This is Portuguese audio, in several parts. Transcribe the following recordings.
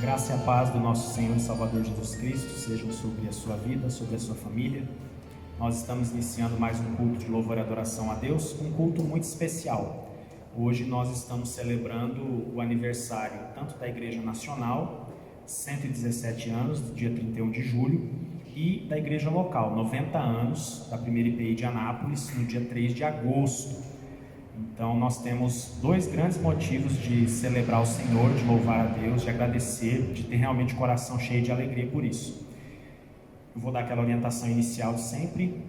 graça e a paz do nosso Senhor e Salvador Jesus Cristo sejam sobre a sua vida, sobre a sua família. Nós estamos iniciando mais um culto de louvor e adoração a Deus, um culto muito especial. Hoje nós estamos celebrando o aniversário tanto da Igreja Nacional, 117 anos, do dia 31 de julho, e da Igreja Local, 90 anos, da primeira IPI de Anápolis, no dia 3 de agosto. Então nós temos dois grandes motivos de celebrar o Senhor, de louvar a Deus, de agradecer, de ter realmente o coração cheio de alegria por isso. Eu vou dar aquela orientação inicial de sempre.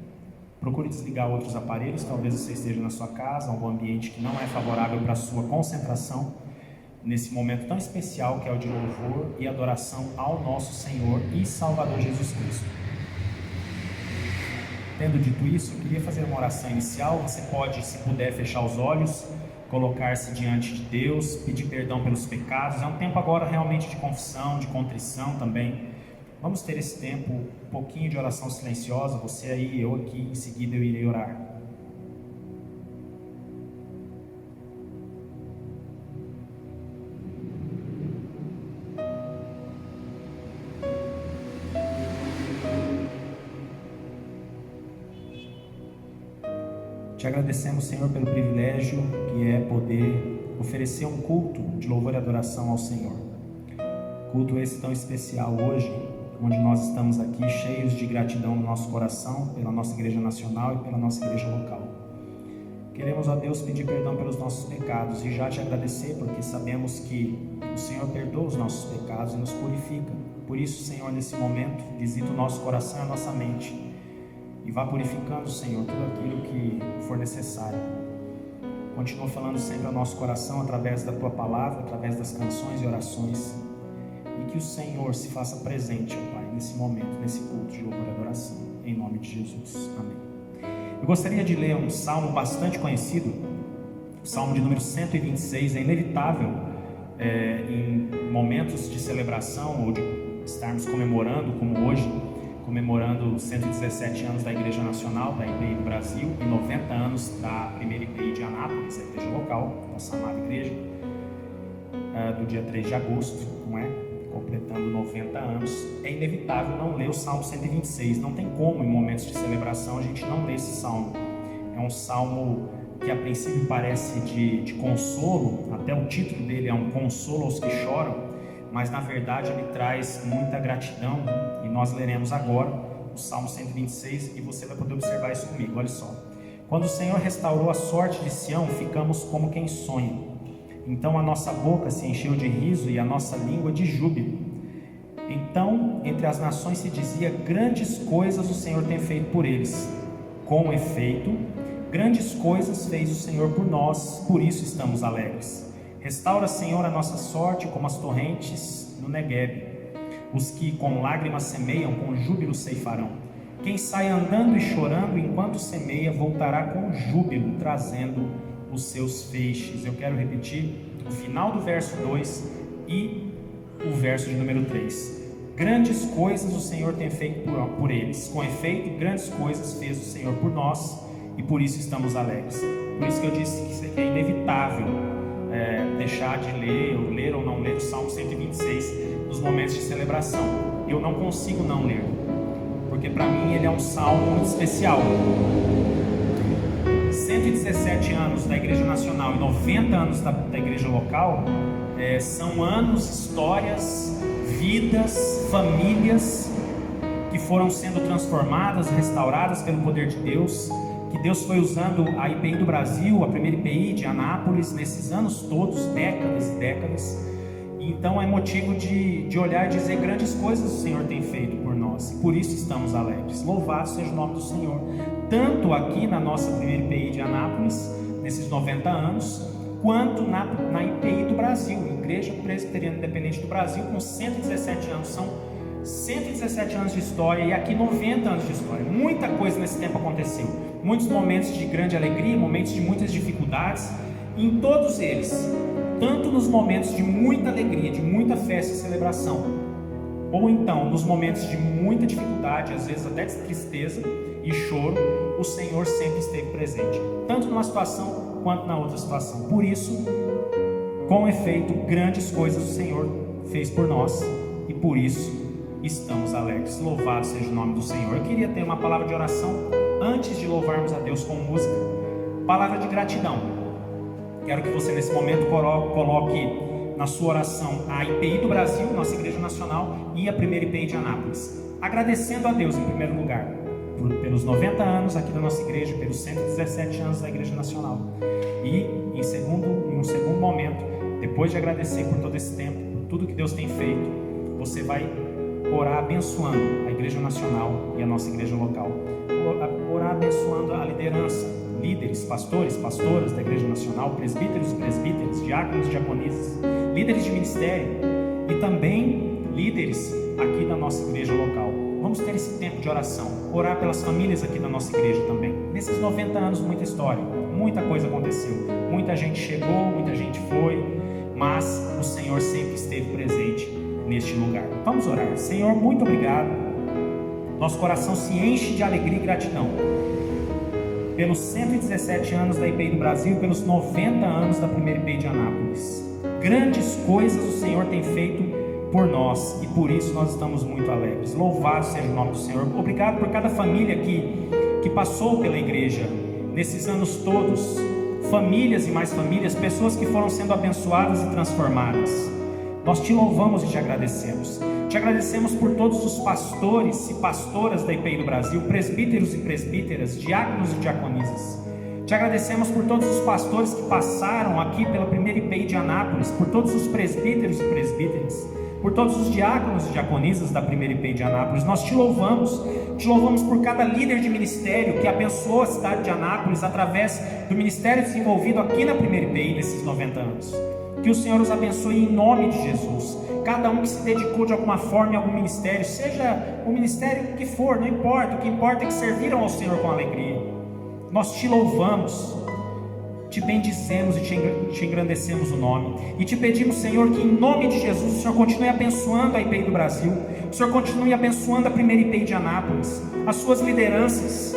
Procure desligar outros aparelhos, talvez você esteja na sua casa, algum ambiente que não é favorável para a sua concentração, nesse momento tão especial que é o de louvor e adoração ao nosso Senhor e Salvador Jesus Cristo. Tendo dito isso, eu queria fazer uma oração inicial. Você pode, se puder, fechar os olhos, colocar-se diante de Deus, pedir perdão pelos pecados. É um tempo agora realmente de confissão, de contrição também. Vamos ter esse tempo, um pouquinho de oração silenciosa, você aí, eu aqui, em seguida eu irei orar. Te agradecemos, Senhor, pelo privilégio que é poder oferecer um culto de louvor e adoração ao Senhor. Culto esse tão especial hoje, onde nós estamos aqui cheios de gratidão no nosso coração, pela nossa Igreja Nacional e pela nossa Igreja Local. Queremos, ó Deus, pedir perdão pelos nossos pecados e já te agradecer, porque sabemos que o Senhor perdoa os nossos pecados e nos purifica. Por isso, Senhor, nesse momento, visita o nosso coração e a nossa mente. E vá purificando, Senhor, tudo aquilo que for necessário. Continua falando sempre ao nosso coração através da Tua Palavra, através das canções e orações. E que o Senhor se faça presente, ó Pai, nesse momento, nesse culto de louvor e adoração. Em nome de Jesus. Amém. Eu gostaria de ler um salmo bastante conhecido, o salmo de número 126. É inevitável em momentos de celebração ou de estarmos comemorando, como hoje, comemorando 117 anos da Igreja Nacional, da IPI do Brasil, e 90 anos da primeira IPI de Anápolis, a igreja local, nossa amada igreja, do dia 3 de agosto, não é? Completando 90 anos. É inevitável não ler o Salmo 126, não tem como em momentos de celebração a gente não ler esse salmo. É um salmo que a princípio parece de consolo, até o título dele é um consolo aos que choram, mas na verdade ele traz muita gratidão, e nós leremos agora o Salmo 126 e você vai poder observar isso comigo. Olha só: quando o Senhor restaurou a sorte de Sião, ficamos como quem sonha. Então a nossa boca se encheu de riso e a nossa língua de júbilo. Então entre as nações se dizia: grandes coisas o Senhor tem feito por eles. Com efeito, grandes coisas fez o Senhor por nós, por isso estamos alegres. Restaura, Senhor, a nossa sorte como as torrentes no Neguebe. Os que com lágrimas semeiam, com júbilo ceifarão. Quem sai andando e chorando enquanto semeia, voltará com júbilo, trazendo os seus feixes. Eu quero repetir o final do verso 2 e o verso de número 3. Grandes coisas o Senhor tem feito por eles. Com efeito, grandes coisas fez o Senhor por nós, e por isso estamos alegres. Por isso que eu disse que isso aqui é inevitável. Deixar de ler ou não ler o Salmo 126 nos momentos de celebração. Eu não consigo não ler, porque para mim ele é um salmo muito especial. 117 anos da Igreja Nacional e 90 anos da Igreja Local são anos, histórias, vidas, famílias que foram sendo transformadas, restauradas pelo poder de Deus, que Deus foi usando a IPI do Brasil, a primeira IPI de Anápolis, nesses anos todos, décadas e décadas. Então é motivo de olhar e dizer: grandes coisas o Senhor tem feito por nós, e por isso estamos alegres. Louvado seja o nome do Senhor, tanto aqui na nossa primeira IPI de Anápolis, nesses 90 anos, quanto na IPI do Brasil, Igreja Presbiteriana Independente do Brasil, com 117 anos. São 117 anos de história, e aqui 90 anos de história. Muita coisa nesse tempo aconteceu, muitos momentos de grande alegria, momentos de muitas dificuldades. Em todos eles, tanto nos momentos de muita alegria, de muita festa e celebração, ou então nos momentos de muita dificuldade, às vezes até de tristeza e choro, o Senhor sempre esteve presente, tanto numa situação quanto na outra situação. Por isso, com efeito, grandes coisas o Senhor fez por nós e por isso estamos alegres. Louvado seja o nome do Senhor. Eu queria ter uma palavra de oração antes de louvarmos a Deus com música. Palavra de gratidão. Quero que você nesse momento coloque na sua oração a IPI do Brasil, nossa Igreja Nacional, e a primeira IPI de Anápolis, agradecendo a Deus em primeiro lugar pelos 90 anos aqui da nossa igreja, pelos 117 anos da Igreja Nacional, e em um segundo momento, depois de agradecer por todo esse tempo, por tudo que Deus tem feito, você vai orar abençoando a Igreja Nacional e a nossa igreja local, orar abençoando a liderança, líderes, pastores, pastoras da Igreja Nacional, presbíteros e presbíteras, diáconos e diaconisas, líderes de ministério e também líderes aqui da nossa igreja local. Vamos ter esse tempo de oração, orar pelas famílias aqui da nossa igreja também. Nesses 90 anos, muita história, muita coisa aconteceu, muita gente chegou, muita gente foi, mas o Senhor sempre esteve presente neste lugar. Vamos orar. Senhor, muito obrigado. Nosso coração se enche de alegria e gratidão pelos 117 anos da IPI do Brasil e pelos 90 anos da primeira IPI de Anápolis. Grandes coisas o Senhor tem feito por nós e por isso nós estamos muito alegres. Louvado seja o nome do Senhor. Obrigado por cada família que passou pela igreja nesses anos todos, famílias e mais famílias, pessoas que foram sendo abençoadas e transformadas. Nós te louvamos e te agradecemos. Te agradecemos por todos os pastores e pastoras da IPI do Brasil, presbíteros e presbíteras, diáconos e diaconisas. Te agradecemos por todos os pastores que passaram aqui pela primeira IPI de Anápolis, por todos os presbíteros e presbíteras, por todos os diáconos e diaconisas da primeira IPI de Anápolis. Nós te louvamos por cada líder de ministério que abençoou a cidade de Anápolis através do ministério desenvolvido aqui na primeira IPI nesses 90 anos. Que o Senhor os abençoe em nome de Jesus. Cada um que se dedicou de alguma forma em algum ministério, seja o ministério que for, não importa, o que importa é que serviram ao Senhor com alegria. Nós te louvamos, te bendizemos e te engrandecemos o nome, e te pedimos, Senhor, que em nome de Jesus o Senhor continue abençoando a IPI do Brasil, o Senhor continue abençoando a primeira IPI de Anápolis, as suas lideranças,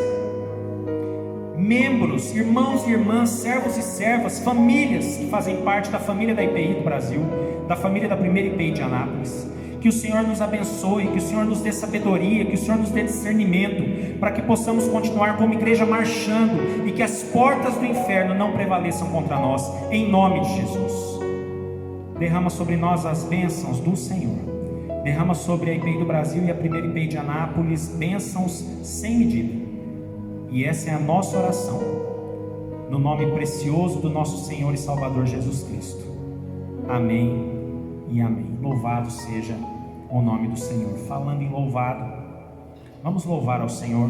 membros, irmãos e irmãs, servos e servas, famílias que fazem parte da família da IPI do Brasil, da família da primeira IPI de Anápolis. Que o Senhor nos abençoe, que o Senhor nos dê sabedoria, que o Senhor nos dê discernimento, para que possamos continuar como igreja marchando e que as portas do inferno não prevaleçam contra nós, em nome de Jesus. Derrama sobre nós as bênçãos do Senhor, derrama sobre a IPI do Brasil e a primeira IPI de Anápolis bênçãos sem medida, e essa é a nossa oração, no nome precioso do nosso Senhor e Salvador Jesus Cristo. Amém e amém. Louvado seja o nome do Senhor. Falando em louvado, vamos louvar ao Senhor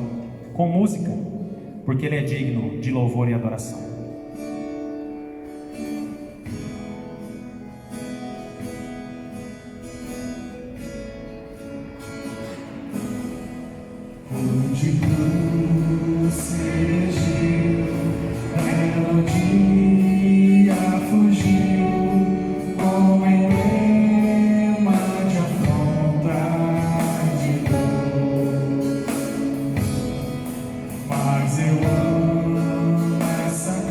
com música, porque Ele é digno de louvor e adoração. Onde seja, ela dia fugiu, como emblema de afronta de dor. Mas eu amo essa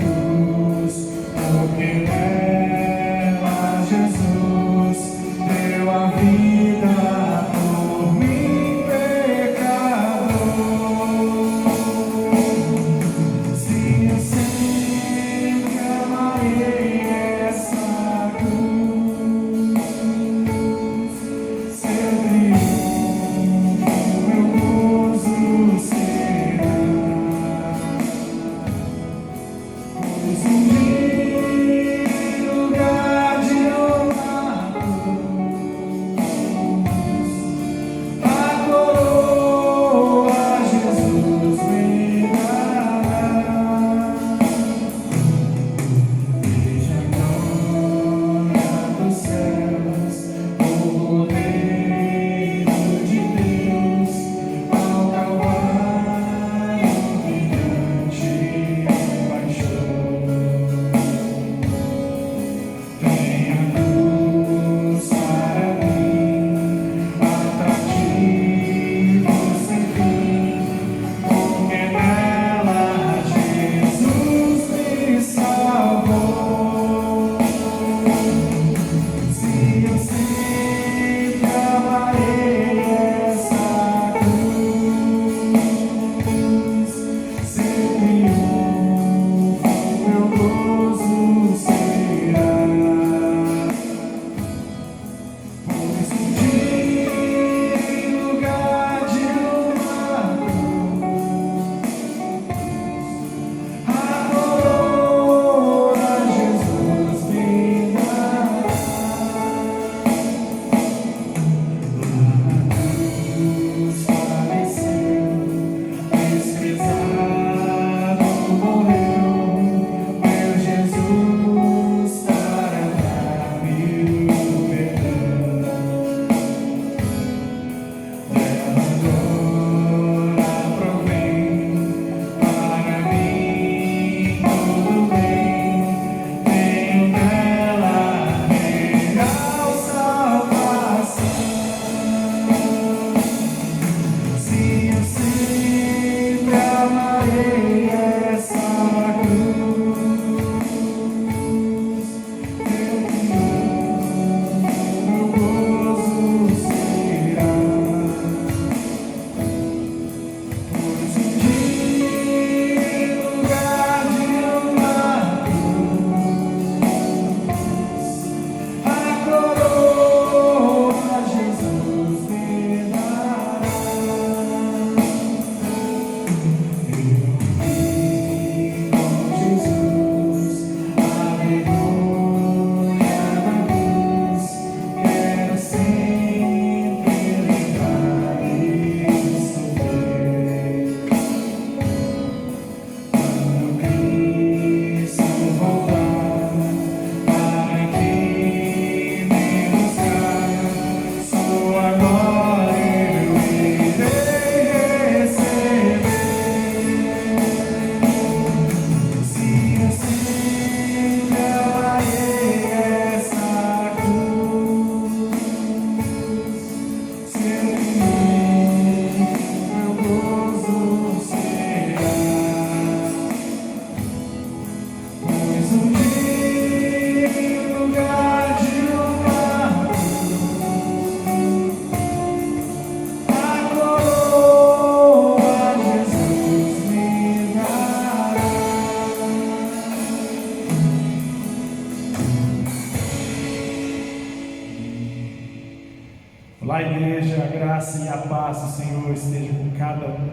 Olá, igreja, a graça e a paz do Senhor esteja com cada um.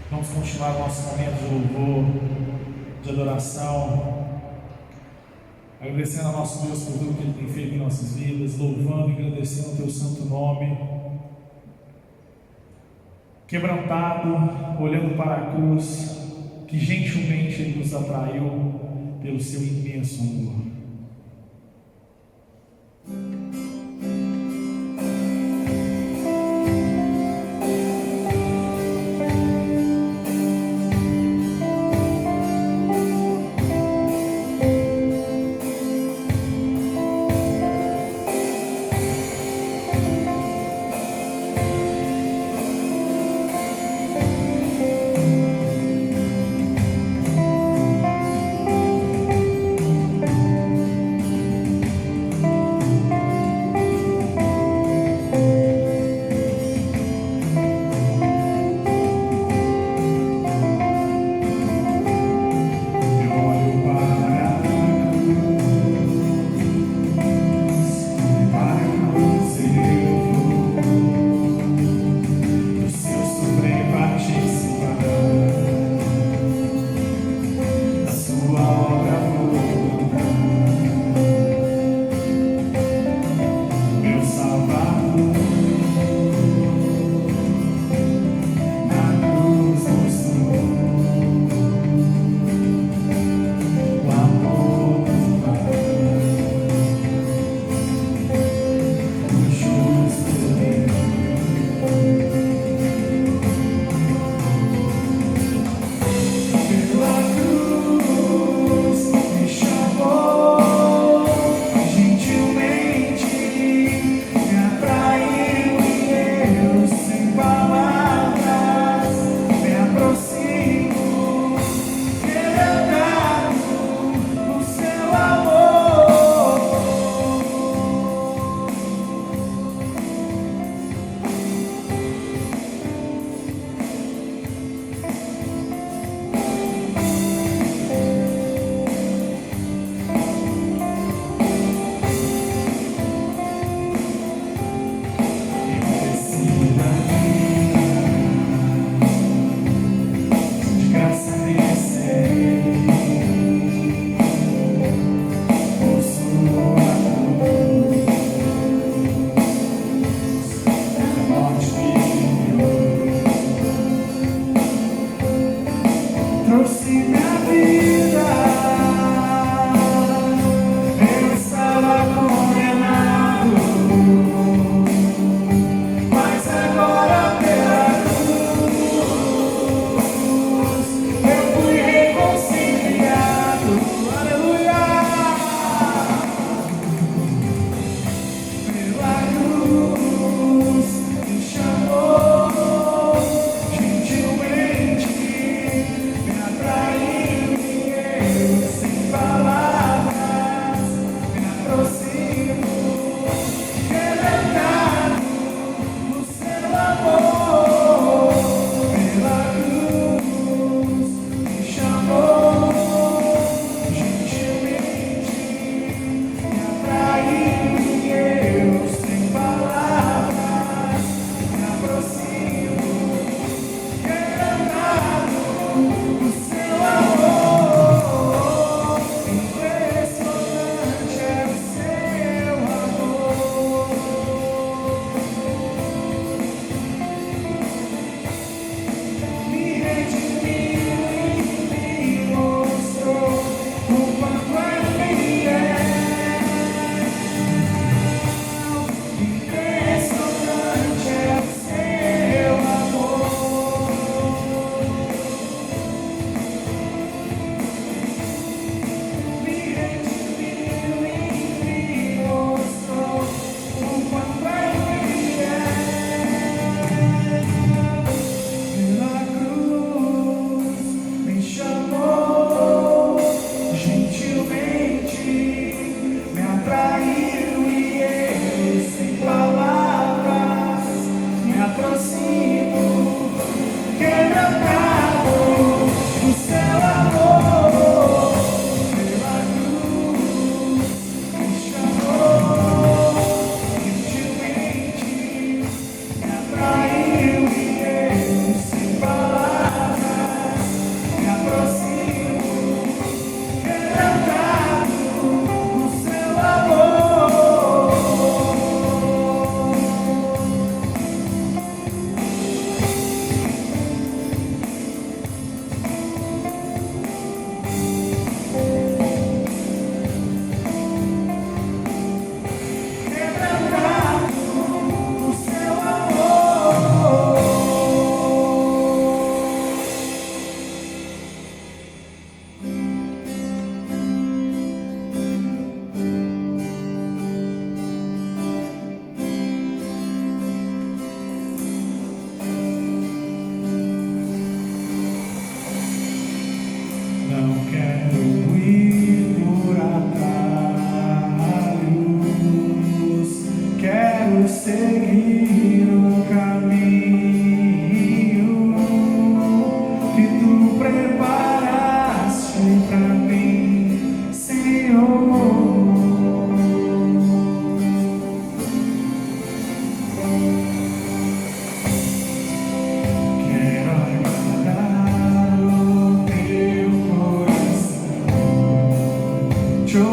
Vamos continuar nosso momento de louvor, de adoração, agradecendo a nosso Deus por tudo que Ele tem feito em nossas vidas, louvando e agradecendo o Teu santo nome, quebrantado, olhando para a cruz, que gentilmente Ele nos atraiu pelo Seu imenso amor.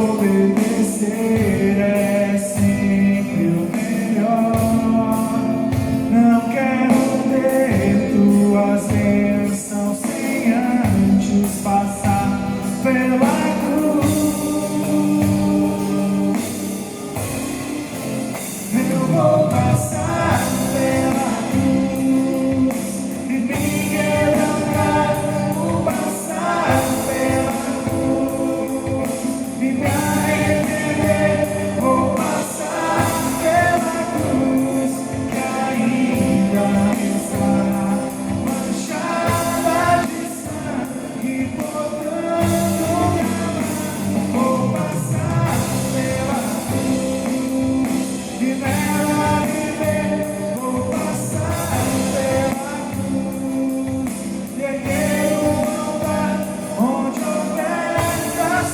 obedecer é sempre o melhor. Não quero ter tuas bênçãos sem antes passar pela cruz. Eu vou passar pela cruz e me quebrantar. Vou passar pela cruz e me arrepender. Vou passar pela cruz que ainda está manchada de sangue, portanto vou passar pela cruz e nela viver. Vou passar pela cruz, guerreiro andar onde houver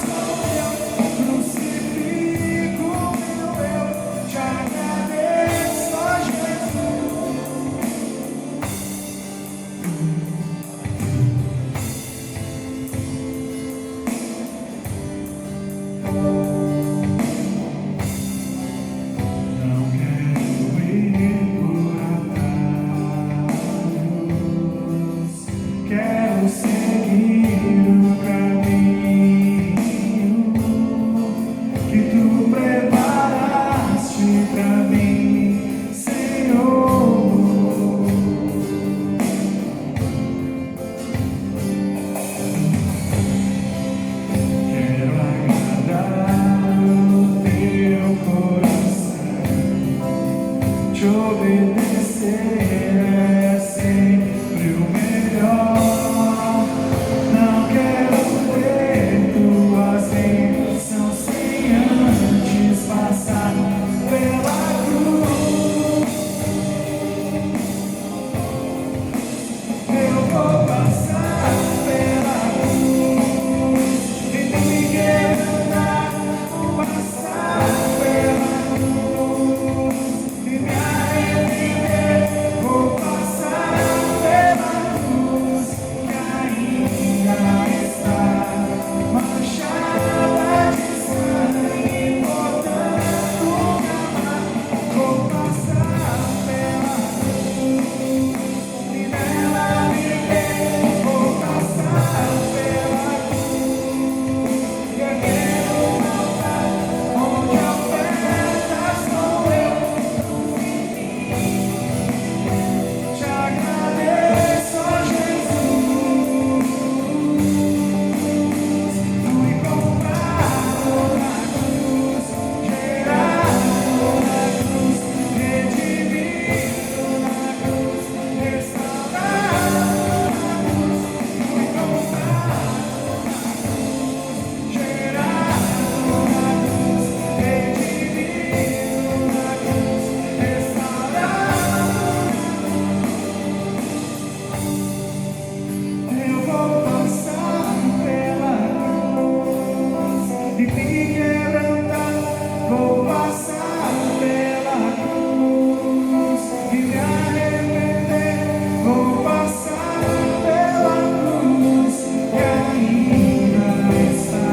sou eu. Crucifico meu eu, te agradeço, ó Jesus. Não quero ir por atalhos, quero seguir o caminho que tu preparaste pra mim, Senhor. Quero agradar o teu coração, te obedecer é sempre o melhor. Não quero ter tuas bênçãos sem antes passar pela cruz. Eu vou passar pela cruz e me quebrantar. Vou passar pela cruz e me arrepender. Vou passar pela cruz que ainda está manchada de sangue, portanto me amar. Vou passar pela cruz e nela viver. Vou passar pela cruz, guerreiro andar onde a oferta sou eu. Te agradeço, ó Jesus. Fui comprado na cruz, gerado na cruz, redimido na cruz, restaurado na cruz. Fui comprado na cruz, gerado na cruz, redimido na cruz, restaurado. Eu vou passar pela cruz e me quebrantar. Vou passar pela cruz e me arrepender. Vou passar pela cruz que ainda está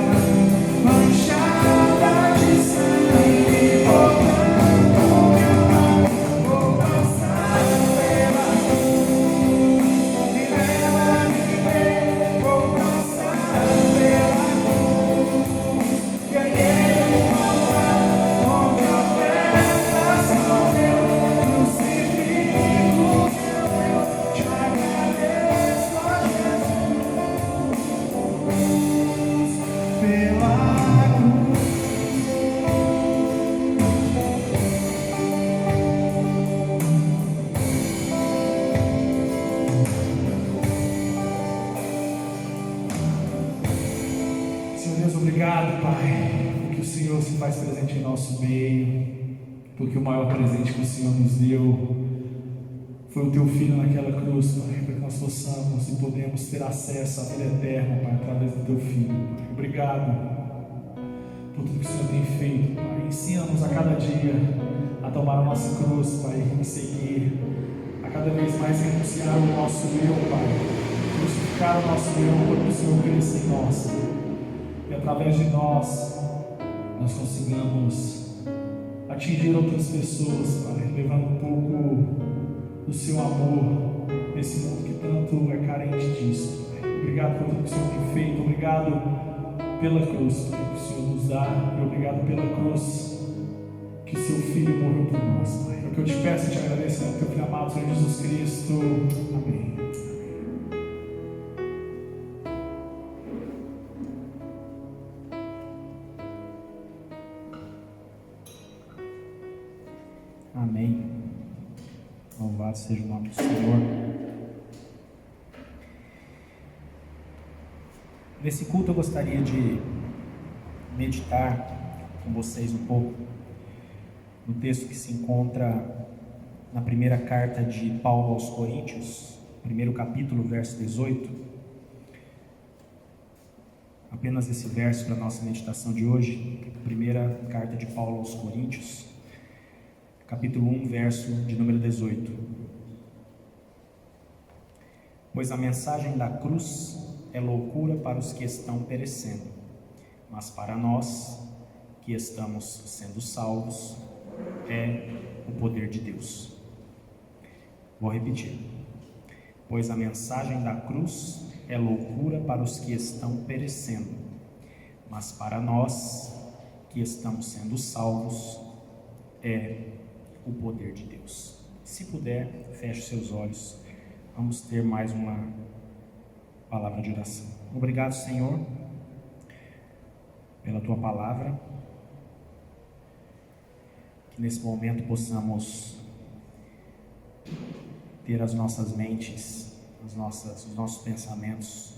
manchada de sangue, portanto me amar. Vou passar pela cruz e nela viver. Vou passar pela cruz, guerreiro andar onde a oferta sou eu. Crucifico meu eu, te agradeço, ó Jesus, pela cruz. Senhor Deus, obrigado, Pai, porque o Senhor se faz presente em nosso meio, porque o maior presente que o Senhor nos deu foi o Teu Filho naquela cruz, Pai, para que nós possamos e podemos ter acesso à vida eterna, Pai, através do Teu Filho, Pai. Obrigado por tudo que o Senhor tem feito, Pai. Ensina-nos a cada dia a tomar a nossa cruz, Pai, e seguir, a cada vez mais renunciar o nosso eu, Pai, crucificar o nosso eu, para que o Senhor cresça em nós, e através de nós nós consigamos atingir outras pessoas, Pai, levando um pouco do seu amor nesse mundo que tanto é carente disso, Pai. Obrigado por tudo que o Senhor tem feito, obrigado pela cruz, Pai, que o Senhor nos dá, e obrigado pela cruz que seu Filho morreu por nós, Pai. É o que eu te peço e te agradeço, no teu Filho amado, Senhor Jesus Cristo. Amém. Amém. Louvado seja o nome do Senhor. Nesse culto eu gostaria de meditar com vocês um pouco no texto que se encontra na primeira carta de Paulo aos Coríntios, primeiro capítulo, verso 18. Apenas esse verso para a nossa meditação de hoje, primeira carta de Paulo aos Coríntios, capítulo 1, verso de número 18. Pois a mensagem da cruz é loucura para os que estão perecendo, mas para nós que estamos sendo salvos, é o poder de Deus. Vou repetir. Pois a mensagem da cruz é loucura para os que estão perecendo, mas para nós que estamos sendo salvos, é o poder de Deus. Se puder, feche seus olhos. Vamos ter mais uma palavra de oração. Obrigado, Senhor, pela tua palavra. Que nesse momento possamos ter as nossas mentes, os nossos pensamentos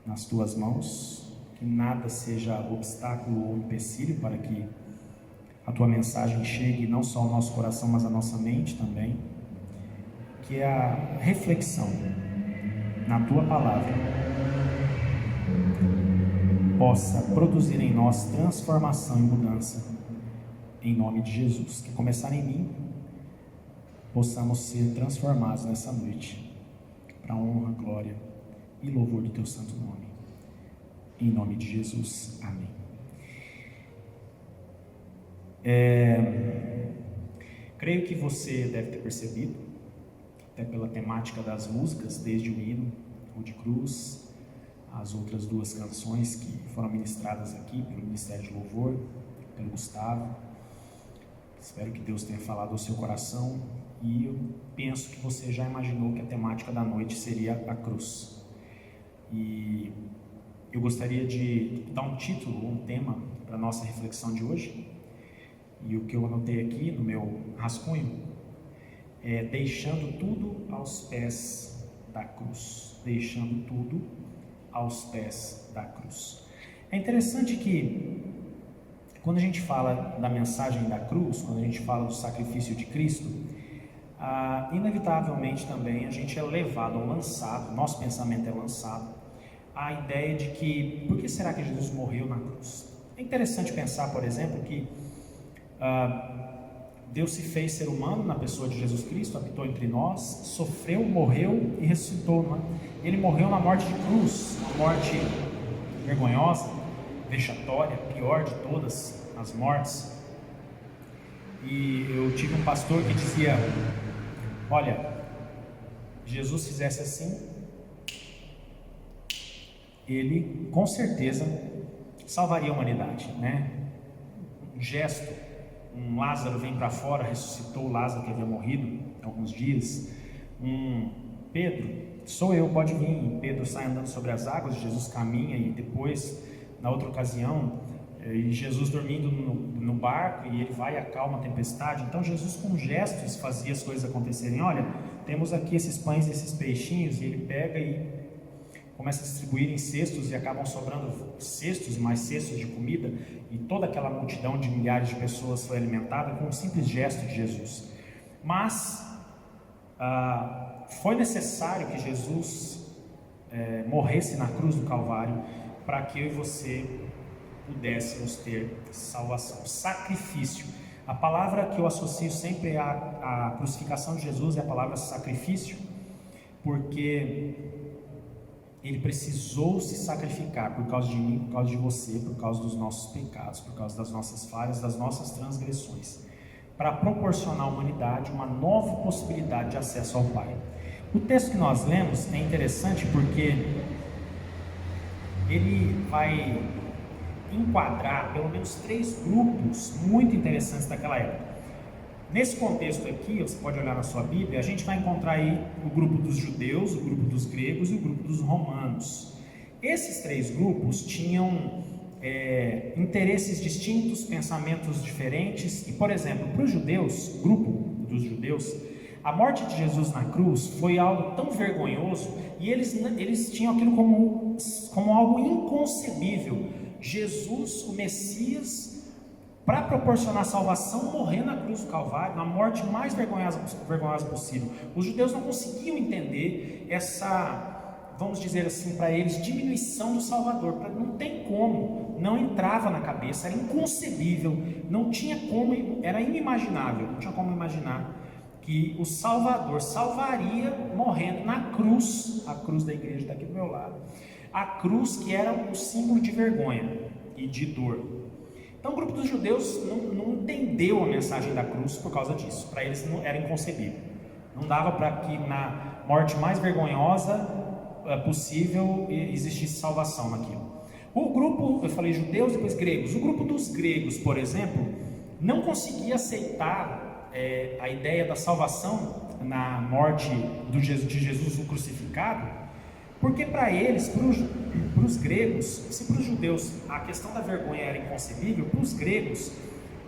nas tuas mãos. Que nada seja obstáculo ou empecilho para que a tua mensagem chegue não só ao nosso coração, mas à nossa mente também. Que a reflexão na tua palavra possa produzir em nós transformação e mudança, em nome de Jesus. Que começar em mim, possamos ser transformados nessa noite, para a honra, glória e louvor do teu santo nome. Em nome de Jesus, amém. Creio que você deve ter percebido, até pela temática das músicas, desde o hino, o de cruz, as outras duas canções que foram ministradas aqui pelo Ministério de Louvor, pelo Gustavo. Espero que Deus tenha falado ao seu coração, e eu penso que você já imaginou que a temática da noite seria a cruz. E eu gostaria de dar um título, um tema para a nossa reflexão de hoje. E o que eu anotei aqui no meu rascunho é deixando tudo aos pés da cruz. Deixando tudo aos pés da cruz. É interessante que quando a gente fala da mensagem da cruz, quando a gente fala do sacrifício de Cristo, inevitavelmente também a gente é levado ou lançado, nosso pensamento é lançado à ideia de que, por que será que Jesus morreu na cruz? É interessante pensar, por exemplo, que Deus se fez ser humano na pessoa de Jesus Cristo, habitou entre nós, sofreu, morreu e ressuscitou, não é? Ele morreu na morte de cruz, uma morte vergonhosa, vexatória, pior de todas as mortes. E eu tive um pastor que dizia: olha, Jesus fizesse assim, ele com certeza salvaria a humanidade, né? Um gesto, um Lázaro vem para fora, ressuscitou o Lázaro que havia morrido há alguns dias. Pedro, sou eu, pode vir. Pedro sai andando sobre as águas, Jesus caminha, e depois, na outra ocasião, Jesus dormindo no barco, e ele vai e acalma a tempestade. Então Jesus com gestos fazia as coisas acontecerem. Olha, temos aqui esses pães e esses peixinhos, e ele pega e começa a distribuir em cestos, e acabam sobrando cestos e mais cestos de comida, e toda aquela multidão de milhares de pessoas foi alimentada com um simples gesto de Jesus. Mas foi necessário que Jesus morresse na cruz do Calvário para que eu e você pudéssemos ter salvação. Sacrifício. A palavra que eu associo sempre à crucificação de Jesus é a palavra sacrifício, porque Ele precisou se sacrificar por causa de mim, por causa de você, por causa dos nossos pecados, por causa das nossas falhas, das nossas transgressões, para proporcionar à humanidade uma nova possibilidade de acesso ao Pai. O texto que nós lemos é interessante porque ele vai enquadrar pelo menos 3 grupos muito interessantes daquela época. Nesse contexto aqui, você pode olhar na sua Bíblia, a gente vai encontrar aí o grupo dos judeus, o grupo dos gregos e o grupo dos romanos. Esses 3 grupos tinham interesses distintos, pensamentos diferentes. E, por exemplo, para os judeus, o grupo dos judeus, a morte de Jesus na cruz foi algo tão vergonhoso e eles tinham aquilo como algo inconcebível. Jesus, o Messias, para proporcionar salvação, morrer na cruz do Calvário, na morte mais vergonhosa possível. Os judeus não conseguiam entender essa, vamos dizer assim, para eles, diminuição do Salvador. Não tem como, não entrava na cabeça, era inconcebível, não tinha como, era inimaginável, não tinha como imaginar que o Salvador salvaria morrendo na cruz, a cruz da igreja está aqui do meu lado, a cruz que era um símbolo de vergonha e de dor. Então o grupo dos judeus não entendeu a mensagem da cruz por causa disso. Para eles não era inconcebível. Não dava para que na morte mais vergonhosa possível existisse salvação naquilo. O grupo, eu falei judeus, depois gregos. O grupo dos gregos, por exemplo, não conseguia aceitar a ideia da salvação na morte de Jesus crucificado, porque para eles, para os gregos, se para os judeus a questão da vergonha era inconcebível, para os gregos,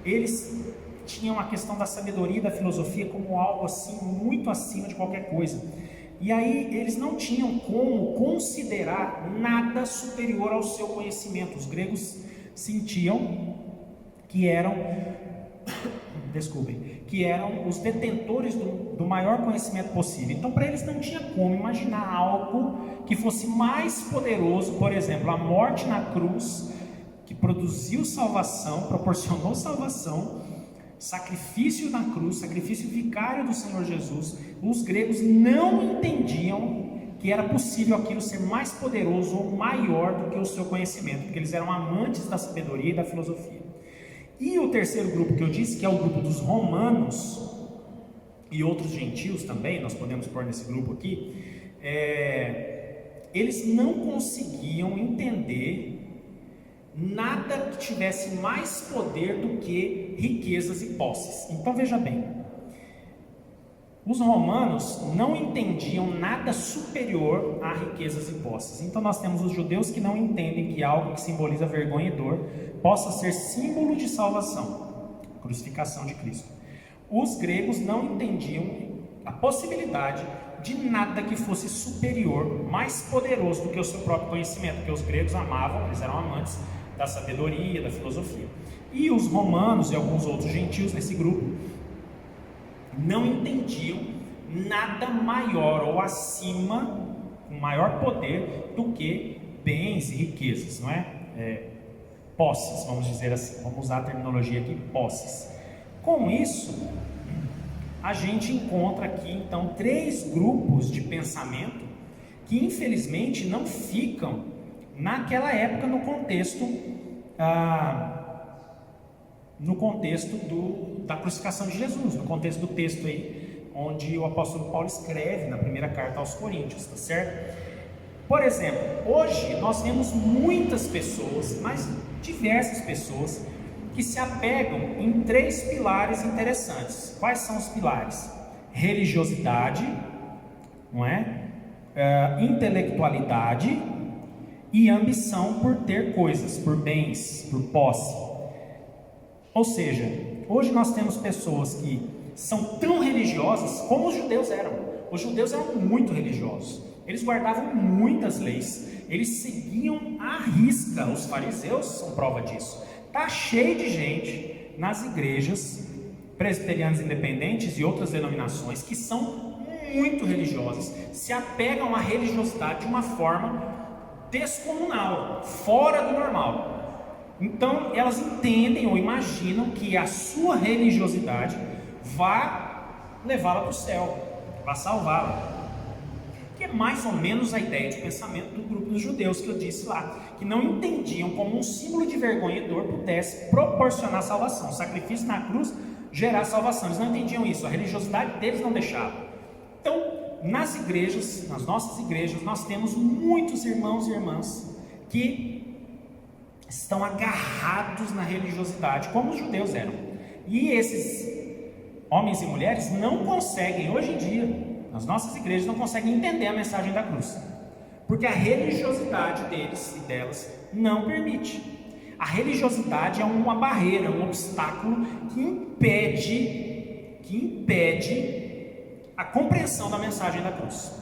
eles tinham a questão da sabedoria e da filosofia como algo assim, muito acima de qualquer coisa. E aí eles não tinham como considerar nada superior ao seu conhecimento. Os gregos sentiam que eram os detentores do maior conhecimento possível. Então para eles não tinha como imaginar algo que fosse mais poderoso. Por exemplo, a morte na cruz, que produziu salvação, proporcionou salvação, sacrifício na cruz, sacrifício vicário do Senhor Jesus. Os gregos não entendiam que era possível aquilo ser mais poderoso ou maior do que o seu conhecimento, porque eles eram amantes da sabedoria e da filosofia. E o terceiro grupo que eu disse, que é o grupo dos romanos e outros gentios também, nós podemos pôr nesse grupo aqui, eles não conseguiam entender nada que tivesse mais poder do que riquezas e posses. Então veja bem, os romanos não entendiam nada superior a riquezas e posses. Então nós temos os judeus que não entendem que algo que simboliza vergonha e dor possa ser símbolo de salvação, a crucificação de Cristo. Os gregos não entendiam a possibilidade de nada que fosse superior, mais poderoso do que o seu próprio conhecimento, porque os gregos amavam, eles eram amantes da sabedoria, da filosofia. E os romanos e alguns outros gentios nesse grupo não entendiam nada maior ou acima, com maior poder do que bens e riquezas, não é? Posses, vamos dizer assim, vamos usar a terminologia aqui, posses. Com isso, a gente encontra aqui então 3 grupos de pensamento que infelizmente não ficam naquela época no contexto da crucificação de Jesus, no contexto do texto aí, onde o apóstolo Paulo escreve na primeira carta aos Coríntios, tá certo? Por exemplo, hoje nós temos muitas pessoas, mas diversas pessoas, que se apegam em 3 pilares interessantes. Quais são os pilares? Religiosidade, não é? Intelectualidade e ambição por ter coisas, por bens, por posse. Ou seja, hoje nós temos pessoas que são tão religiosas como os judeus eram. Os judeus eram muito religiosos. Eles guardavam muitas leis, eles seguiam à risca. Os fariseus são prova disso. Está cheio de gente nas igrejas presbiterianas independentes e outras denominações que são muito religiosas, se apegam à religiosidade de uma forma descomunal, fora do normal. Então elas entendem ou imaginam que a sua religiosidade vai levá-la para o céu, vai salvá-la. Que mais ou menos a ideia de pensamento do grupo dos judeus que eu disse lá, que não entendiam como um símbolo de vergonha e dor pudesse proporcionar salvação. O sacrifício na cruz gerar salvação. Eles não entendiam isso, a religiosidade deles não deixava. Então, nas igrejas, nas nossas igrejas, nós temos muitos irmãos e irmãs que estão agarrados na religiosidade, como os judeus eram. E esses homens e mulheres não conseguem, hoje em dia, nas nossas igrejas, não conseguem entender a mensagem da cruz, porque a religiosidade deles e delas não permite. A religiosidade é uma barreira, um obstáculo que impede a compreensão da mensagem da cruz.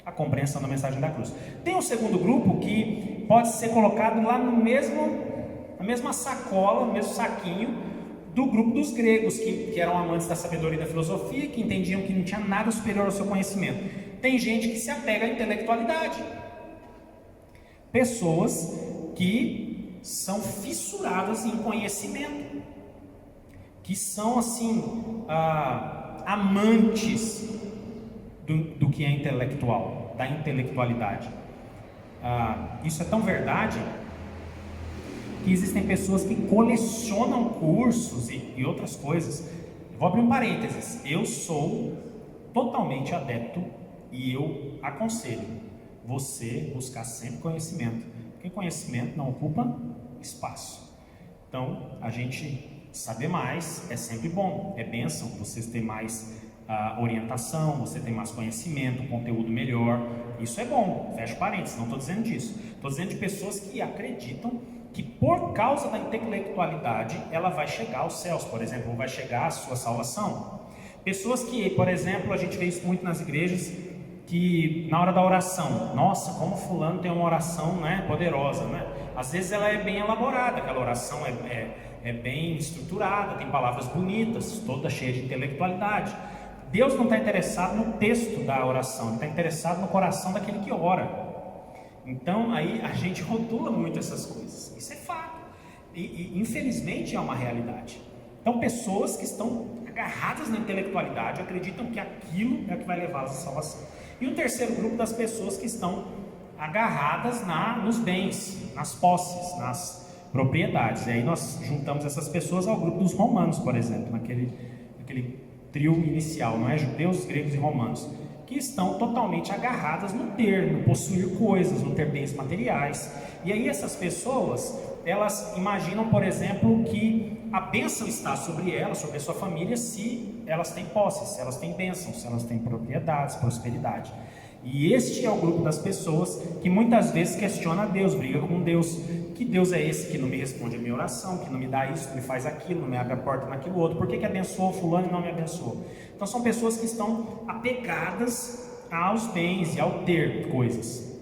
A compreensão da mensagem da cruz. Tem um segundo grupo que pode ser colocado lá na mesma sacola, no mesmo saquinho do grupo dos gregos, que eram amantes da sabedoria e da filosofia, que entendiam que não tinha nada superior ao seu conhecimento. Tem gente que se apega à intelectualidade. Pessoas que são fissuradas em conhecimento, que são assim, amantes do que é intelectual, da intelectualidade. Isso é tão verdade que existem pessoas que colecionam cursos e outras coisas. Vou abrir um parênteses. Eu sou totalmente adepto e eu aconselho você buscar sempre conhecimento, porque conhecimento não ocupa espaço. Então, a gente saber mais é sempre bom, é bênção. Vocês têm mais orientação, você tem mais conhecimento, conteúdo melhor. Isso é bom, fecha parênteses, não estou dizendo disso. Estou dizendo de pessoas que acreditam que por causa da intelectualidade ela vai chegar aos céus, por exemplo, ou vai chegar à sua salvação. Pessoas que, por exemplo, a gente vê isso muito nas igrejas, que na hora da oração, nossa, como fulano tem uma oração, né, poderosa, né? Às vezes ela é bem elaborada, aquela oração é bem estruturada, tem palavras bonitas, toda cheia de intelectualidade. Deus não está interessado no texto da oração, Ele está interessado no coração daquele que ora. Então, aí a gente rotula muito essas coisas. Isso é fato. E infelizmente é uma realidade. Então, pessoas que estão agarradas na intelectualidade acreditam que aquilo é o que vai levá-las à salvação. E um terceiro grupo das pessoas que estão agarradas nos bens, nas posses, nas propriedades. E aí nós juntamos essas pessoas ao grupo dos romanos, por exemplo, naquele trio inicial, não é? Judeus, gregos e romanos, que estão totalmente agarradas no possuir coisas, no ter bens materiais. E aí essas pessoas, elas imaginam, por exemplo, que a bênção está sobre elas, sobre a sua família, se elas têm posses, se elas têm bênçãos, se elas têm propriedades, prosperidade. E este é o grupo das pessoas que muitas vezes questiona Deus, briga com Deus. Que Deus é esse que não me responde a minha oração, que não me dá isso, que me faz aquilo, não me abre a porta naquilo outro? Por que abençoou fulano e não me abençoou? Então são pessoas que estão apegadas aos bens e ao ter coisas.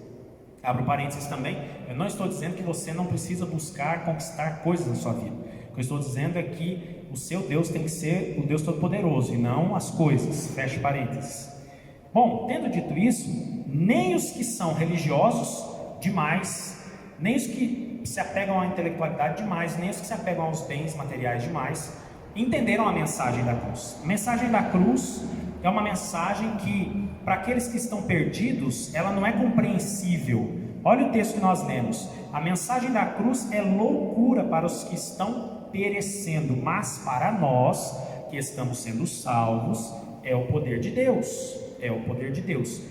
Abro parênteses também, eu não estou dizendo que você não precisa buscar conquistar coisas na sua vida. O que eu estou dizendo é que o seu Deus tem que ser o Deus Todo-Poderoso e não as coisas. Fecha parênteses. Bom, tendo dito isso, nem os que são religiosos demais, nem os que se apegam à intelectualidade demais, nem os que se apegam aos bens materiais demais, entenderam a mensagem da cruz. A mensagem da cruz é uma mensagem que, para aqueles que estão perdidos, ela não é compreensível. Olha o texto que nós lemos. A mensagem da cruz é loucura para os que estão perecendo, mas para nós, que estamos sendo salvos, é o poder de Deus. É o poder de Deus.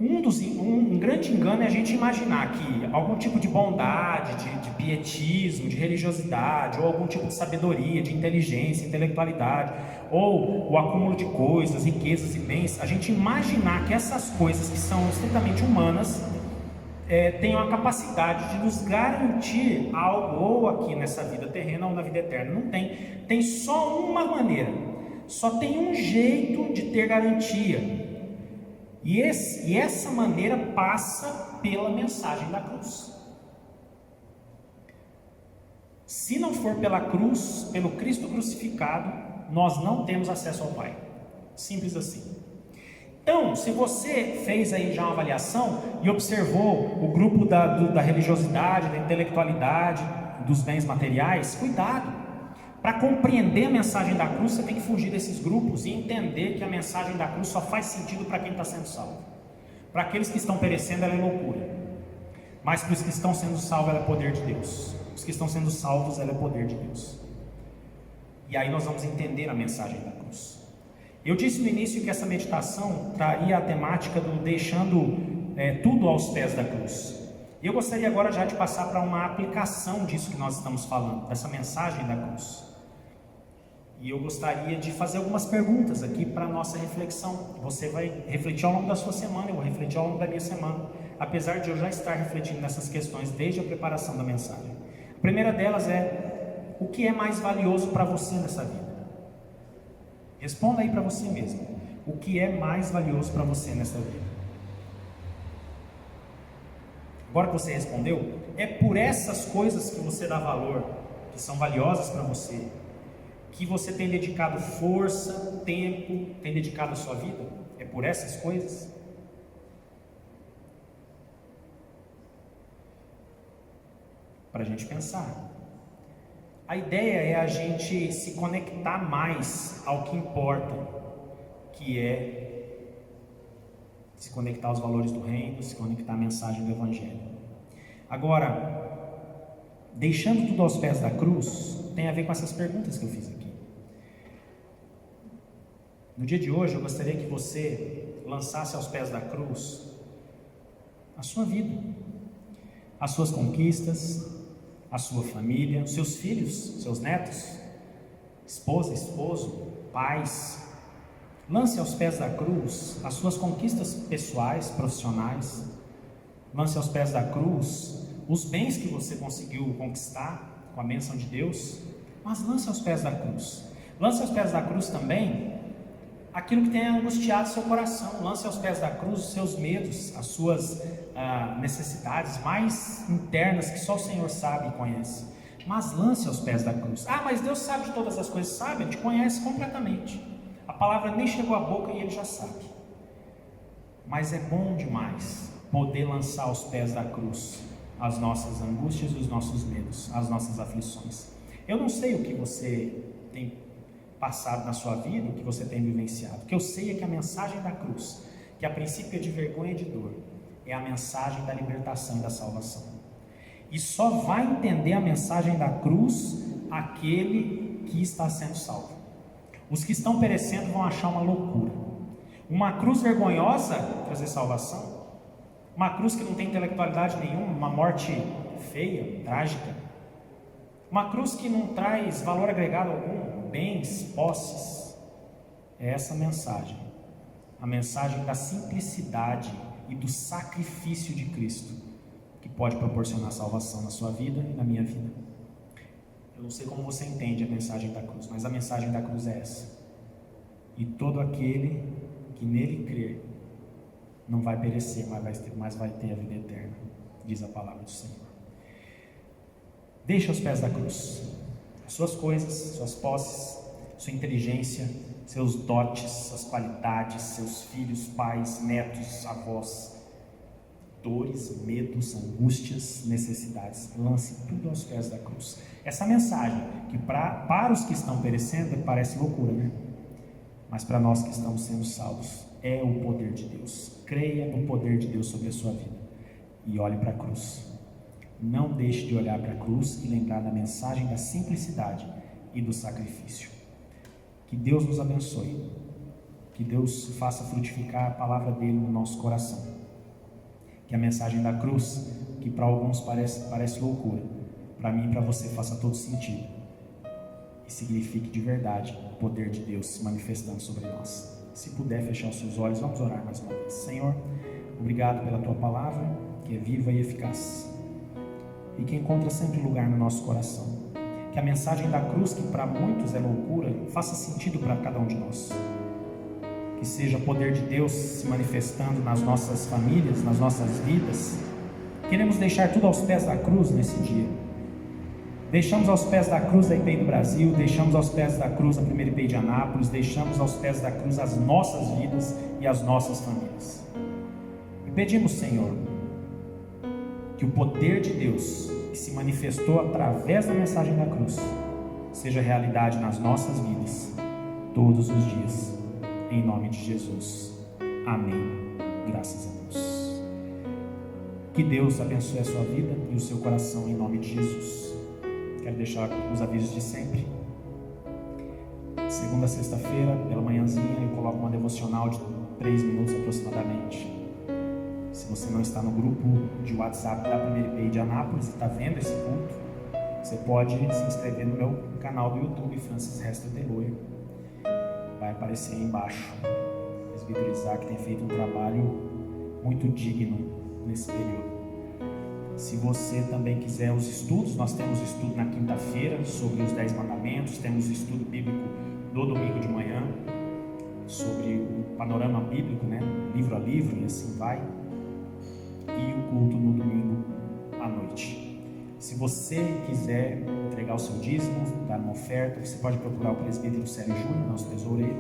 Um grande engano é a gente imaginar que algum tipo de bondade, de pietismo, de religiosidade, ou algum tipo de sabedoria, de inteligência, intelectualidade, ou o acúmulo de coisas, riquezas e bens, a gente imaginar que essas coisas que são estritamente humanas tenham a capacidade de nos garantir algo, ou aqui nessa vida terrena ou na vida eterna. Não tem. Tem só uma maneira, só tem um jeito de ter garantia. E essa maneira passa pela mensagem da cruz. Se não for pela cruz, pelo Cristo crucificado, nós não temos acesso ao Pai. Simples assim. Então, se você fez aí já uma avaliação e observou o grupo da religiosidade, da intelectualidade, dos bens materiais, cuidado, Para compreender a mensagem da cruz, você tem que fugir desses grupos e entender que a mensagem da cruz só faz sentido para quem está sendo salvo. Para aqueles que estão perecendo, ela é loucura. Mas para os que estão sendo salvos, ela é poder de Deus. Os que estão sendo salvos, ela é poder de Deus. E aí nós vamos entender a mensagem da cruz. Eu disse no início que essa meditação traria a temática do deixando tudo aos pés da cruz. E eu gostaria agora já de passar para uma aplicação disso que nós estamos falando, dessa mensagem da cruz. E eu gostaria de fazer algumas perguntas aqui para a nossa reflexão. Você vai refletir ao longo da sua semana, eu vou refletir ao longo da minha semana, apesar de eu já estar refletindo nessas questões desde a preparação da mensagem. A primeira delas é: o que é mais valioso para você nessa vida? Responda aí para você mesmo. O que é mais valioso para você nessa vida? Agora que você respondeu, é por essas coisas que você dá valor, que são valiosas para você, que você tem dedicado força, tempo, tem dedicado a sua vida? É por essas coisas? Para a gente pensar. A ideia é a gente se conectar mais ao que importa, que é se conectar aos valores do reino, se conectar à mensagem do Evangelho. Agora, deixando tudo aos pés da cruz, tem a ver com essas perguntas que eu fiz aqui. No dia de hoje, eu gostaria que você lançasse aos pés da cruz a sua vida, as suas conquistas, a sua família, os seus filhos, seus netos, esposa, esposo, pais. Lance aos pés da cruz as suas conquistas pessoais, profissionais. Lance aos pés da cruz os bens que você conseguiu conquistar com a bênção de Deus. Mas lance aos pés da cruz. Lance aos pés da cruz também aquilo que tem angustiado seu coração. Lance aos pés da cruz os seus medos, as suas necessidades mais internas que só o Senhor sabe e conhece. Mas lance aos pés da cruz. Mas Deus sabe de todas as coisas. Sabe, Ele te conhece completamente. A palavra nem chegou à boca e Ele já sabe. Mas é bom demais poder lançar aos pés da cruz as nossas angústias e os nossos medos, as nossas aflições. Eu não sei o que você tem passado na sua vida, o que você tem vivenciado. O que eu sei é que a mensagem da cruz, que a princípio é de vergonha e de dor, é a mensagem da libertação e da salvação. E só vai entender a mensagem da cruz aquele que está sendo salvo. Os que estão perecendo vão achar uma loucura. Uma cruz vergonhosa trazer salvação? Uma cruz que não tem intelectualidade nenhuma, uma morte feia, trágica. Uma cruz que não traz valor agregado algum, bens, posses. É essa mensagem, a mensagem da simplicidade e do sacrifício de Cristo, que pode proporcionar salvação na sua vida e na minha vida. Eu não sei como você entende a mensagem da cruz, mas a mensagem da cruz é essa: e todo aquele que nele crer não vai perecer, mas vai ter a vida eterna, diz a palavra do Senhor. Deixa aos pés da cruz as suas coisas, suas posses, sua inteligência, seus dotes, suas qualidades, seus filhos, pais, netos, avós, dores, medos, angústias, necessidades. Lance tudo aos pés da cruz. Essa mensagem, que para os que estão perecendo parece loucura, né? Mas para nós que estamos sendo salvos, é o poder de Deus. Creia no poder de Deus sobre a sua vida e olhe para a cruz. Não deixe de olhar para a cruz e lembrar da mensagem da simplicidade e do sacrifício. Que Deus nos abençoe, que Deus faça frutificar a palavra dele no nosso coração, que a mensagem da cruz, que para alguns parece loucura, para mim e para você faça todo sentido e signifique de verdade o poder de Deus se manifestando sobre nós. Se puder fechar os seus olhos, vamos orar mais uma vez. Senhor, obrigado pela tua palavra, que é viva e eficaz e que encontra sempre lugar no nosso coração. Que a mensagem da cruz, que para muitos é loucura, faça sentido para cada um de nós. Que seja o poder de Deus se manifestando nas nossas famílias, nas nossas vidas. Queremos deixar tudo aos pés da cruz nesse dia. Deixamos aos pés da cruz a IPI do Brasil, deixamos aos pés da cruz a primeira IPI de Anápolis, deixamos aos pés da cruz as nossas vidas e as nossas famílias. E pedimos, Senhor, que o poder de Deus, que se manifestou através da mensagem da cruz, seja realidade nas nossas vidas, todos os dias, em nome de Jesus. Amém. Graças a Deus. Que Deus abençoe a sua vida e o seu coração, em nome de Jesus. Quero deixar os avisos de sempre. Segunda a sexta-feira, pela manhãzinha, eu coloco uma devocional de 3 minutos aproximadamente. Se você não está no grupo de WhatsApp da Primeira IPI de Anápolis e está vendo esse culto, você pode se inscrever no meu canal do YouTube, Francis Hester Deloyer. Vai aparecer aí embaixo. O presbítero Isaac tem feito um trabalho muito digno nesse período. Se você também quiser os estudos, nós temos estudo na quinta-feira sobre os 10 mandamentos, temos estudo bíblico no domingo de manhã, sobre o panorama bíblico, né? Livro a livro, e assim vai. E o culto no domingo à noite. Se você quiser entregar o seu dízimo, dar uma oferta, você pode procurar o presbítero Célio Júnior, nosso tesoureiro,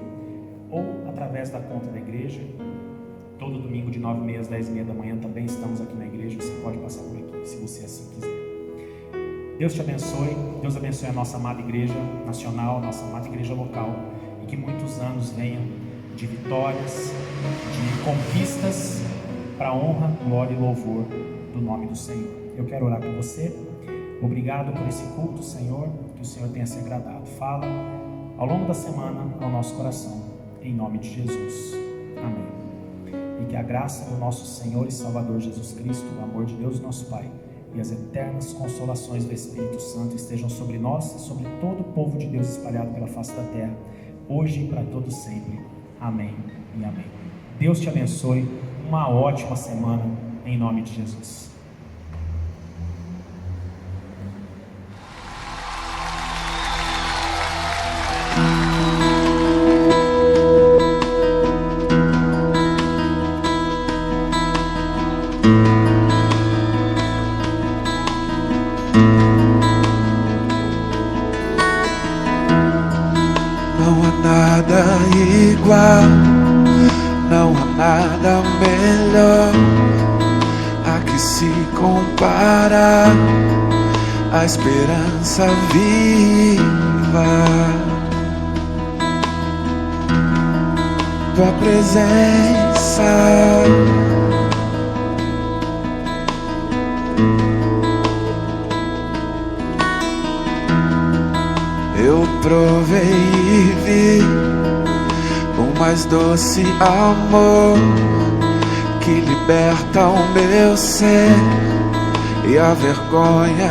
ou através da conta da igreja. Todo domingo de 9h30 às 10h30 da manhã também estamos aqui na igreja, você pode passar por aqui, se você assim quiser. Deus te abençoe, Deus abençoe a nossa amada igreja nacional, nossa amada igreja local, e que muitos anos venham de vitórias, de conquistas, para a honra, glória e louvor do nome do Senhor. Eu quero orar por você. Obrigado por esse culto, Senhor, que o Senhor tenha se agradado. Fala ao longo da semana ao nosso coração, em nome de Jesus. Amém. E que a graça do nosso Senhor e Salvador Jesus Cristo, o amor de Deus nosso Pai e as eternas consolações do Espírito Santo estejam sobre nós e sobre todo o povo de Deus espalhado pela face da terra, hoje e para todo sempre. Amém e amém. Deus te abençoe. Uma ótima semana, em nome de Jesus. Não há nada igual, não há nada melhor a que se compara a esperança viva, tua presença. Eu provei e vi o mais doce amor que liberta o meu ser e a vergonha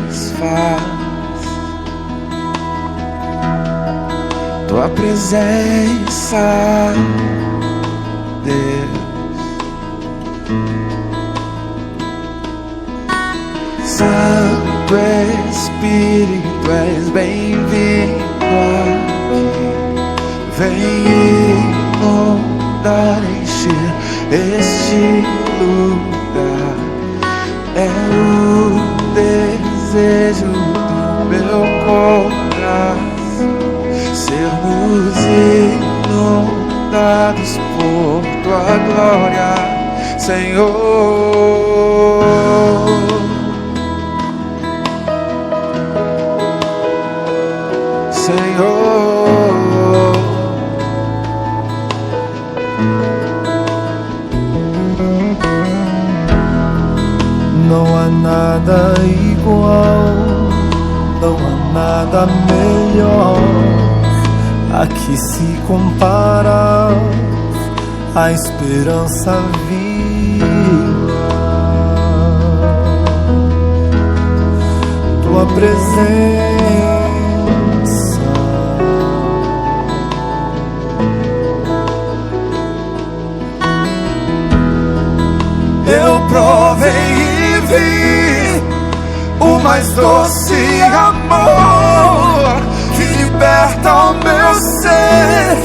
desfaz. Tua presença, Deus. Santo Espírito, és bem-vindo aqui. Vem inundar, encher este lugar. É o desejo do meu coração sermos inundados por tua glória, Senhor. Senhor, não há nada igual, não há nada melhor a que se compara a esperança viva, tua presença. eu provei e vi o mais doce amor que liberta o meu ser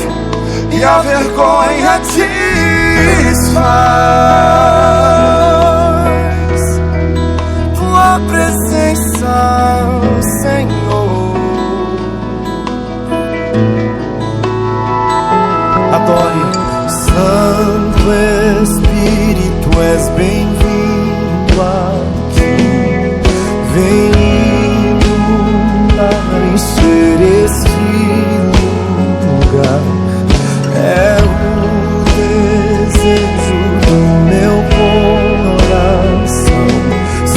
e a vergonha desfaz. Tua presença, Senhor. Adore. Santo Espírito, és bem-vindo aqui. Vem inundar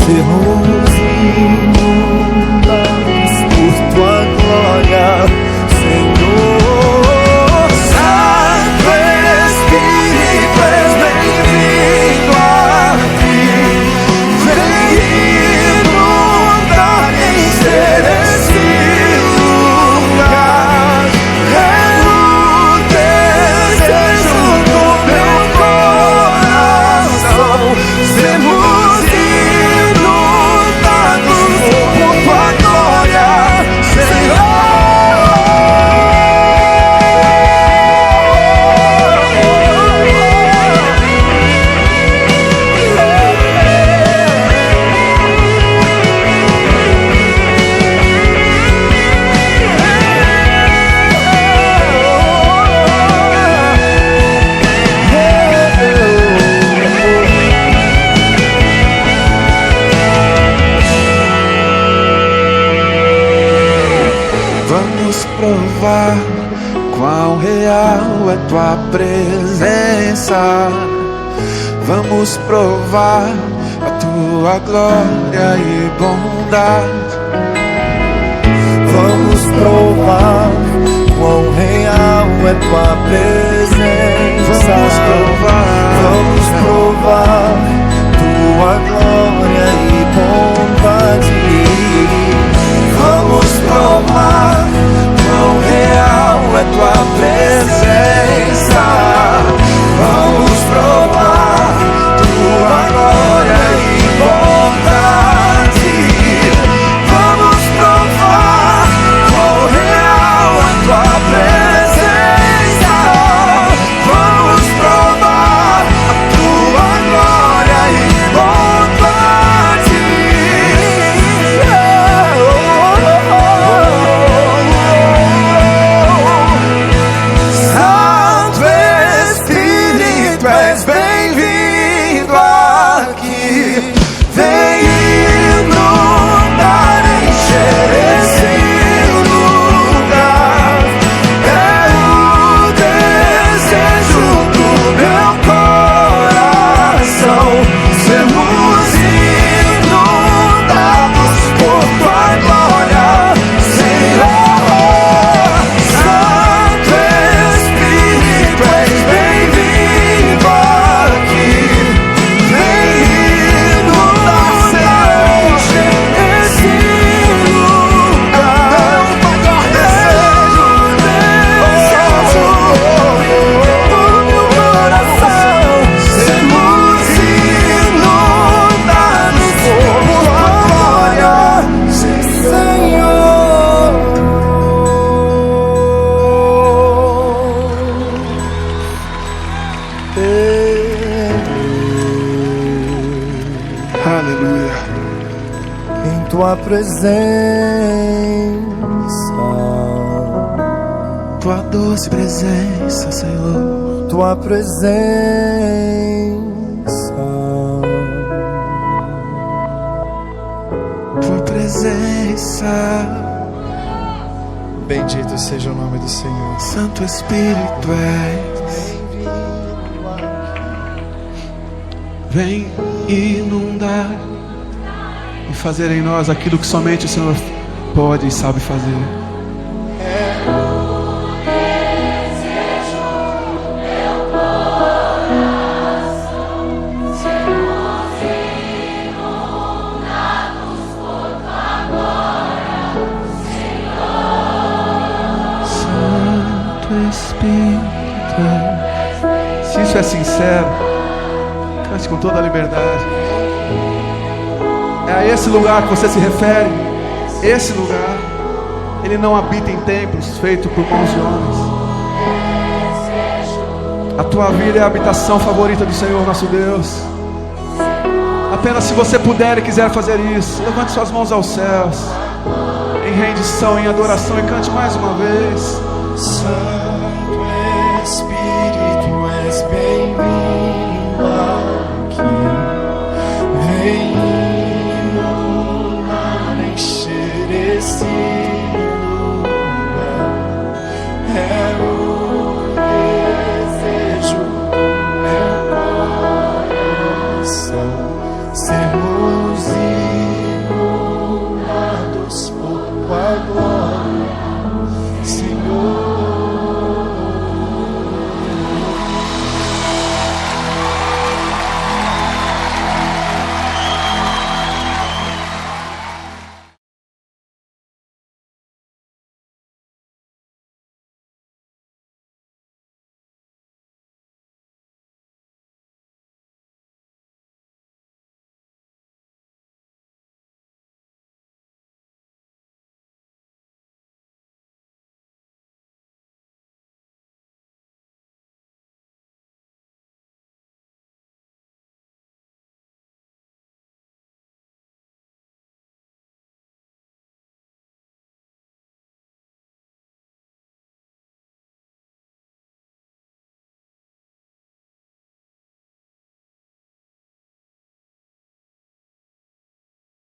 sermos inundados por tua glória, Senhor. Santo Espírito, és bem-vindo aqui. Vem inundar, encher esse lugar. É o desejo do meu coração. Sermos inundados por tua glória, Senhor. Vamos provar quão real é tua presença. Vamos provar a tua glória e bondade. Vamos provar quão real é tua presença. Vamos provar tua glória e bondade. Vamos provar quão real é tua presença. Vamos provar tua glória e bondade. Vamos provar quão real é tua presença. Vamos provar a tua glória e bondade. Santo Espírito, és bem-vindo aqui. Vem inundar, encher esse lugar. É o desejo do meu coração. Sermos inundados por tua glória, Senhor. Santo Espírito, és bem-vindo aqui. Vem inundar, encher esse lugar. Desejo do meu coração. Sermos inundados por tua glória, Senhor. Aleluia. Em tua presença, Tua doce presença, Senhor. tua presença, Tua presença. bendito seja o nome do Senhor. Santo Espírito és. Vem inundar e fazer em nós aquilo que somente o Senhor pode e sabe fazer. Santo Espírito. Se isso é sincero, cante com toda a liberdade. É a esse lugar que você se refere. Esse lugar, ele não habita em templos feitos por mãos de homens. A tua vida é a habitação favorita do Senhor nosso Deus. Apenas se você puder e quiser fazer isso, levante suas mãos aos céus, em rendição, em adoração, e cante mais uma vez.